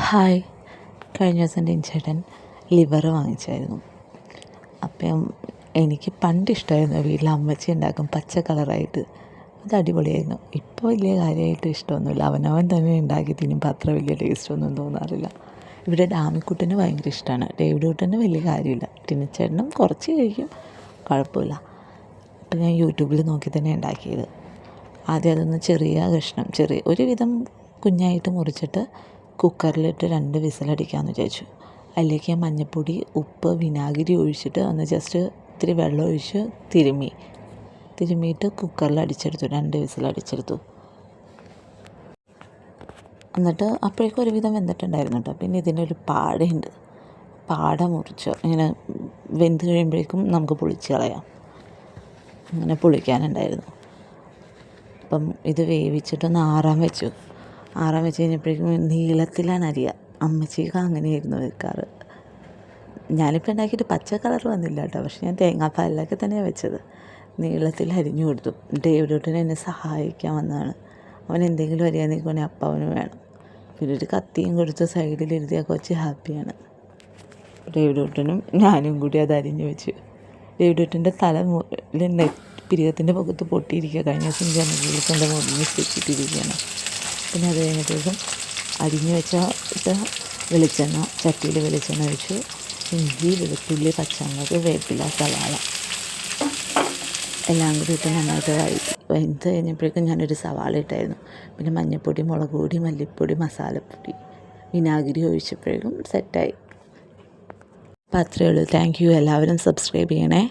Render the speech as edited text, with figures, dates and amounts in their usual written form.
Hi, കഴിഞ്ഞ ദിവസം ടിൻചേട്ടൻ liver വാങ്ങിച്ചായിരുന്നു. അപ്പം എനിക്ക് പണ്ട് ഇഷ്ടമായിരുന്നു. വീട്ടിൽ അമ്മച്ചി ഉണ്ടാക്കും പച്ച കളറായിട്ട്. അത് അടിപൊളിയായിരുന്നു. ഇപ്പോൾ വലിയ കാര്യമായിട്ട് ഇഷ്ടമൊന്നുമില്ല. അവനവൻ തന്നെ ഉണ്ടാക്കി തിന്നുമ്പോൾ അത്ര വലിയ ടേസ്റ്റൊന്നും തോന്നാറില്ല. ഇവിടെ ഡാമിക്കുട്ടന് ഭയങ്കര ഇഷ്ടമാണ്. ഡേവിഡ് കുട്ടന് വലിയ കാര്യമില്ല. ടിൻചേട്ടനും കുറച്ച് കഴിക്കും, കുഴപ്പമില്ല. അപ്പം ഞാൻ യൂട്യൂബിൽ നോക്കി തന്നെ ഉണ്ടാക്കിയത്. ആദ്യം അതൊന്ന് ചെറിയ കഷ്ണം ഒരുവിധം കുഞ്ഞായിട്ട് മുറിച്ചിട്ട് കുക്കറിലിട്ട് 2 വിസിലടിക്കാമെന്ന് വിചാരിച്ചു. അതിലേക്ക് മഞ്ഞൾപ്പൊടി, ഉപ്പ്, വിനാഗിരി ഒഴിച്ചിട്ട് ഒന്ന് ജസ്റ്റ് ഇത്തിരി വെള്ളം ഒഴിച്ച് തിരുമ്മിയിട്ട് കുക്കറിൽ അടിച്ചെടുത്തു. 2 വിസിലടിച്ചെടുത്തു. എന്നിട്ട് അപ്പോഴേക്കും ഒരുവിധം വെന്തിട്ടുണ്ടായിരുന്നു കേട്ടോ. പിന്നെ ഇതിനൊരു പാടയുണ്ട്. പാട മുറിച്ച് ഇങ്ങനെ വെന്ത് കഴിയുമ്പോഴേക്കും നമുക്ക് പൊളിച്ച് കളയാം. അങ്ങനെ പൊളിക്കാനുണ്ടായിരുന്നു. അപ്പം ഇത് വേവിച്ചിട്ടൊന്ന് ആറാൻ വെച്ച് കഴിഞ്ഞപ്പോഴേക്കും നീളത്തിലാണ് അരിയുക. അമ്മച്ചിക്ക് അങ്ങനെയായിരുന്നു വെക്കാറ്. ഞാനിപ്പോൾ ഉണ്ടാക്കിയിട്ട് പച്ച കളർ വന്നില്ല കേട്ടോ. പക്ഷെ ഞാൻ തേങ്ങാപ്പാലിലൊക്കെ തന്നെയാണ് വെച്ചത്. നീളത്തിൽ അരിഞ്ഞു കൊടുത്തു. ഡേവിഡ് കുട്ടൻ എന്നെ സഹായിക്കാൻ വന്നതാണ്. അവൻ എന്തെങ്കിലും അരിയാൻ നിൽക്കുകയാണെങ്കിൽ അപ്പം അവന് വേണം. പിന്നെ ഒരു കത്തിയും കൊടുത്ത് സൈഡിലിരുത്തിയ കൊച്ച് ഹാപ്പിയാണ്. ഡേവിഡ് കുട്ടനും ഞാനും കൂടി അത് അരിഞ്ഞു വെച്ചു. ഡേവിഡ് കുട്ടൻ്റെ തല പിരികത്തിൻ്റെ പുറത്ത് പൊട്ടിയിരിക്കുക. കഴിഞ്ഞ ദിവസം ജനലിൻ്റെ മുറിഞ്ഞ് സ്റ്റിച്ചിട്ടിരിക്കുകയാണ്. പിന്നെ അത് കഴിഞ്ഞപ്പോഴേക്കും അരിഞ്ഞു വെച്ച ചട്ടിയിൽ വെളിച്ചെണ്ണ ഒഴിച്ച് ഇഞ്ചി, വെളുത്തുള്ളി, പച്ചമുളക്, വേപ്പില, സവാള എല്ലാം കൂടി ഇട്ട് നന്നായിട്ട് വെന്ത് കഴിഞ്ഞപ്പോഴേക്കും ഞാനൊരു സവാള ഇട്ടായിരുന്നു. പിന്നെ മഞ്ഞൾപ്പൊടി, മുളക് പൊടി, മല്ലിപ്പൊടി, മസാലപ്പൊടി, വിനാഗിരി ഒഴിച്ചപ്പോഴേക്കും സെറ്റായി. അപ്പോൾ അത്രയേ ഉള്ളൂ. Thank you. എല്ലാവരും സബ്സ്ക്രൈബ് ചെയ്യണേ.